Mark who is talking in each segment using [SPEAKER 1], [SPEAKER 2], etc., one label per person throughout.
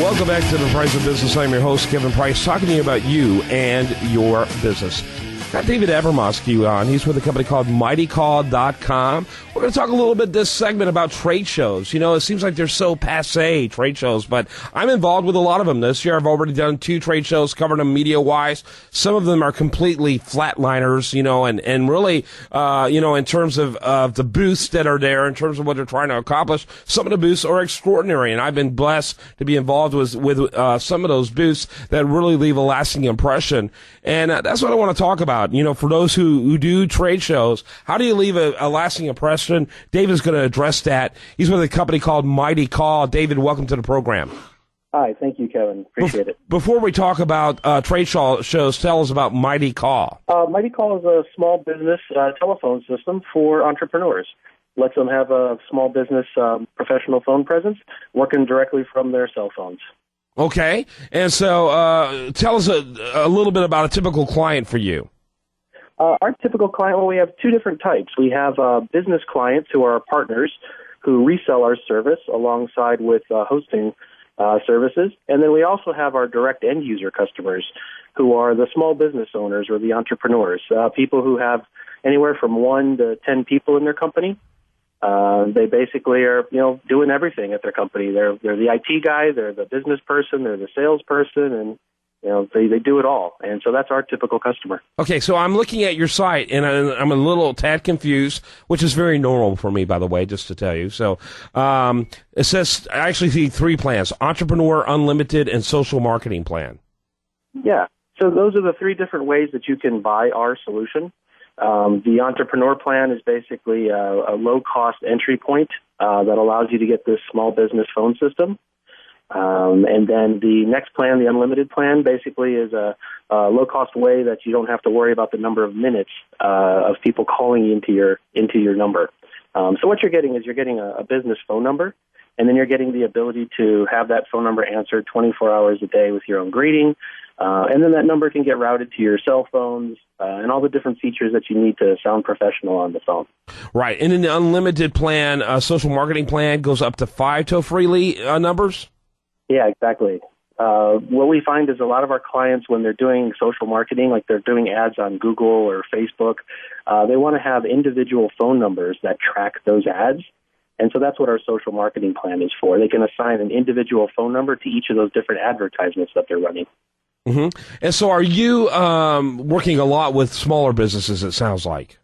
[SPEAKER 1] Welcome back to The Price of Business. I'm your host, Kevin Price, talking to you about you and your business. Got David Abramowski on. He's with a company called MightyCall.com. We're going to talk a little bit this segment about trade shows. You know, it seems like they're so passé, trade shows, but I'm involved with a lot of them. This year I've already done 2 trade shows, covered them media-wise. Some of them are completely flatliners, you know, and really, in terms of the booths that are there, in terms of what they're trying to accomplish, some of the booths are extraordinary, and I've been blessed to be involved with some of those booths that really leave a lasting impression. And that's what I want to talk about. You know, for those who do trade shows, how do you leave a lasting impression? David's going to address that. He's with a company called Mighty Call. David, welcome to the program.
[SPEAKER 2] Hi, thank you, Kevin. Appreciate it.
[SPEAKER 1] Before we talk about trade shows, tell us about Mighty Call.
[SPEAKER 2] Mighty Call is a small business telephone system for entrepreneurs. Lets them have a small business professional phone presence working directly from their cell phones.
[SPEAKER 1] Okay. And so tell us a little bit about a typical client for you.
[SPEAKER 2] Our typical client, well, we have 2 different types. We have business clients who are our partners who resell our service alongside with hosting services. And then we also have our direct end-user customers who are the small business owners or the entrepreneurs, people who have anywhere from 1 to 10 people in their company. They basically are, doing everything at their company. They're the IT guy, they're the business person, they're the salesperson, and they do it all. And so that's our typical customer.
[SPEAKER 1] Okay, so I'm looking at your site, and I'm a little tad confused, which is very normal for me, by the way, just to tell you. So it says, I actually see 3 plans: Entrepreneur, Unlimited, and Social Marketing Plan.
[SPEAKER 2] Yeah, so those are the 3 different ways that you can buy our solution. The Entrepreneur Plan is basically a low-cost entry point that allows you to get this small business phone system. And then the next plan, the Unlimited Plan, basically is a low-cost way that you don't have to worry about the number of minutes of people calling into your number. So what you're getting is a business phone number, and then you're getting the ability to have that phone number answered 24 hours a day with your own greeting. And then that number can get routed to your cell phones and all the different features that you need to sound professional on the phone.
[SPEAKER 1] Right. And in the Unlimited Plan, Social Marketing Plan goes up to 5 toll-free numbers? Yeah,
[SPEAKER 2] exactly. What we find is a lot of our clients, when they're doing social marketing, like they're doing ads on Google or Facebook, they want to have individual phone numbers that track those ads. And so that's what our social marketing plan is for. They can assign an individual phone number to each of those different advertisements that they're running.
[SPEAKER 1] Mm-hmm. And so are you working a lot with smaller businesses, it sounds like?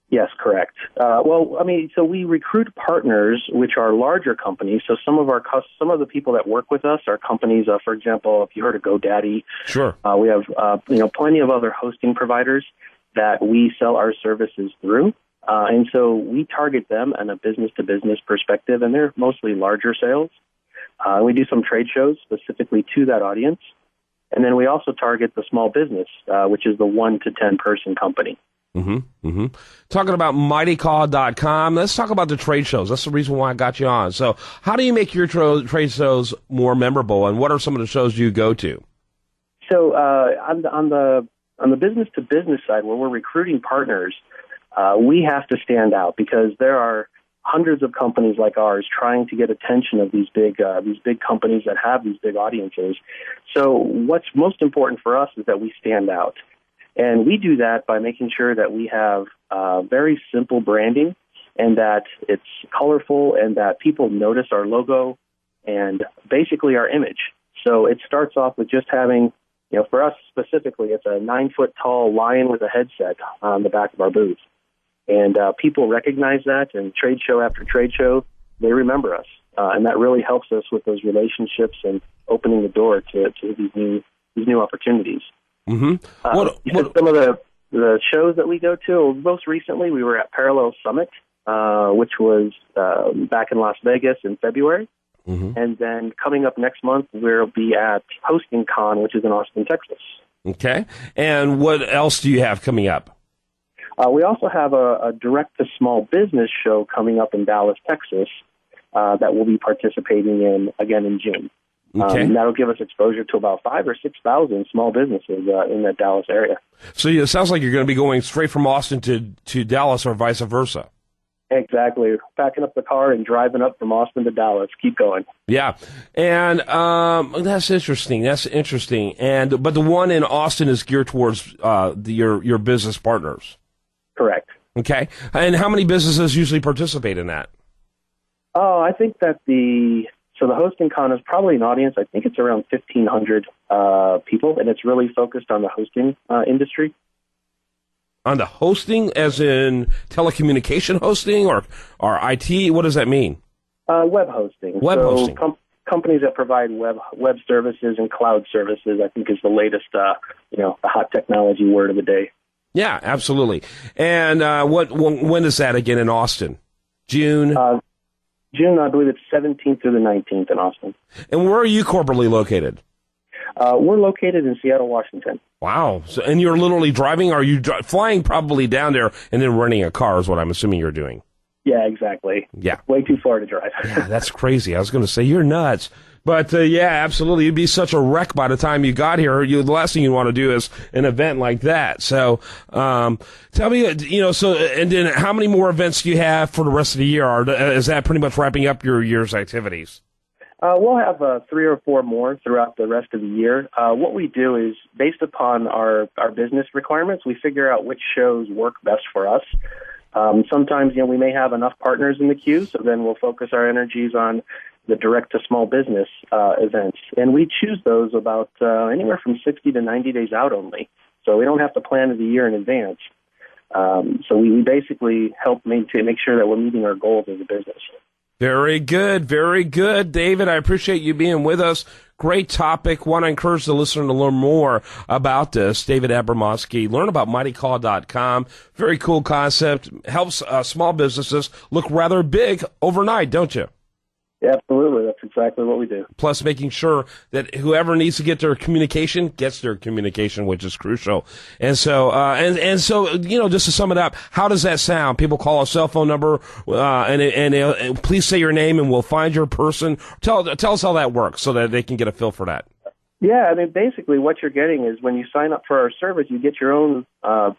[SPEAKER 2] Yes, correct. So we recruit partners, which are larger companies. So some of the people that work with us are companies. For example, if you heard of GoDaddy,
[SPEAKER 1] sure.
[SPEAKER 2] We have plenty of other hosting providers that we sell our services through, and so we target them on a business-to-business perspective, and they're mostly larger sales. We do some trade shows specifically to that audience, and then we also target the small business, which is the 1 to 10 person company.
[SPEAKER 1] Mm-hmm. Mm-hmm. Talking about MightyCall.com, let's talk about the trade shows. That's the reason why I got you on. So how do you make your trade shows more memorable, and what are some of the shows you go to?
[SPEAKER 2] So on the business-to-business side, where we're recruiting partners, we have to stand out because there are hundreds of companies like ours trying to get attention of these big companies that have these big audiences. So what's most important for us is that we stand out. And we do that by making sure that we have very simple branding and that it's colorful and that people notice our logo and basically our image. So it starts off with just having, for us specifically, it's a 9-foot-tall lion with a headset on the back of our booth. And people recognize that, and trade show after trade show, they remember us. And that really helps us with those relationships and opening the door to these new opportunities.
[SPEAKER 1] Mm-hmm.
[SPEAKER 2] Some of the shows that we go to, most recently we were at Parallel Summit, which was back in Las Vegas in February.
[SPEAKER 1] Mm-hmm.
[SPEAKER 2] And then coming up next month, we'll be at Hosting Con, which is in Austin, Texas.
[SPEAKER 1] Okay. And what else do you have coming up?
[SPEAKER 2] We also have a direct-to-small business show coming up in Dallas, Texas, that we'll be participating in again in June.
[SPEAKER 1] Okay.
[SPEAKER 2] That'll give us exposure to about 5,000 or 6,000 small businesses in the Dallas area.
[SPEAKER 1] So it sounds like you're going to be going straight from Austin to Dallas or vice versa.
[SPEAKER 2] Exactly. Packing up the car and driving up from Austin to Dallas. Keep going.
[SPEAKER 1] Yeah, and that's interesting. That's interesting. But the one in Austin is geared towards your business partners.
[SPEAKER 2] Correct.
[SPEAKER 1] Okay. And how many businesses usually participate in that?
[SPEAKER 2] Oh, I think that the hosting con is probably an audience. I think it's around 1,500 people, and it's really focused on the hosting industry.
[SPEAKER 1] On the hosting, as in telecommunication hosting or IT? What does that mean?
[SPEAKER 2] Web hosting.
[SPEAKER 1] Hosting.
[SPEAKER 2] Companies that provide web services and cloud services, I think, is the latest, the hot technology word of the day.
[SPEAKER 1] Yeah, absolutely. And when is that again in Austin? June?
[SPEAKER 2] June, I believe it's 17th through the 19th in Austin.
[SPEAKER 1] And where are you corporately located?
[SPEAKER 2] We're located in Seattle, Washington.
[SPEAKER 1] Wow. So, and you're literally driving? Or are you flying probably down there and then renting a car is what I'm assuming you're doing?
[SPEAKER 2] Yeah, exactly.
[SPEAKER 1] Yeah.
[SPEAKER 2] Way too far to drive.
[SPEAKER 1] Yeah, that's crazy. I was going to say, you're nuts. But, yeah, absolutely. You'd be such a wreck by the time you got here. The last thing you want to do is an event like that. So, tell me, and then how many more events do you have for the rest of the year? Or is that pretty much wrapping up your year's activities?
[SPEAKER 2] We'll have 3 or 4 more throughout the rest of the year. What we do is, based upon our business requirements, we figure out which shows work best for us. Sometimes, we may have enough partners in the queue, so then we'll focus our energies on the direct-to-small business events. And we choose those about anywhere from 60 to 90 days out only, so we don't have to plan the year in advance. So we basically help make sure that we're meeting our goals as a business.
[SPEAKER 1] Very good, David. I appreciate you being with us. Great topic. Want to encourage the listener to learn more about this. David Abramowski. Learn about mightycall.com. Very cool concept. Helps small businesses look rather big overnight, don't you?
[SPEAKER 2] Yeah, absolutely. That's exactly what we do.
[SPEAKER 1] Plus making sure that whoever needs to get their communication gets their communication, which is crucial. And so, so, just to sum it up, how does that sound? People call a cell phone number, and please say your name and we'll find your person. Tell us how that works so that they can get a feel for that.
[SPEAKER 2] Yeah, basically what you're getting is when you sign up for our service, you get your own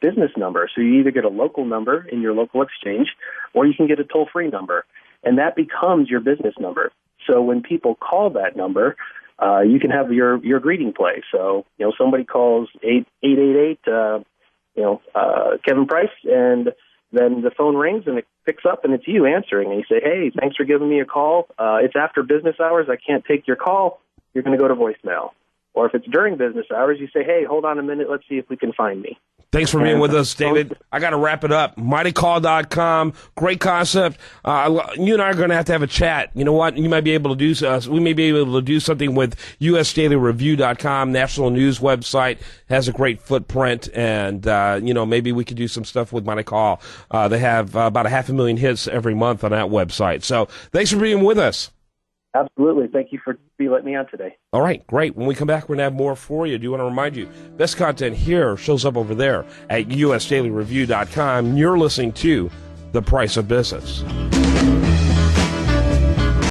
[SPEAKER 2] business number. So you either get a local number in your local exchange, or you can get a toll-free number. And that becomes your business number. So when people call that number, you can have your greeting play. So, somebody calls 888, Kevin Price, and then the phone rings and it picks up and it's you answering. And you say, hey, thanks for giving me a call. It's after business hours. I can't take your call. You're going to go to voicemail. Or if it's during business hours, you say, hey, hold on a minute. Let's see if we can find me.
[SPEAKER 1] Thanks for being with us, David. I got to wrap it up. MightyCall.com. Great concept. You and I are going to have a chat. You know what? You might be able to do, we may be able to do something with USDailyReview.com, national news website, has a great footprint. And, maybe we could do some stuff with Mighty Call. They have about 500,000 hits every month on that website. So thanks for being with us.
[SPEAKER 2] Absolutely. Thank you for letting me on today.
[SPEAKER 1] All right, great. When we come back, we're going to have more for you. I do want to remind you, best content here shows up over there at USDailyReview.com. You're listening to The Price of Business.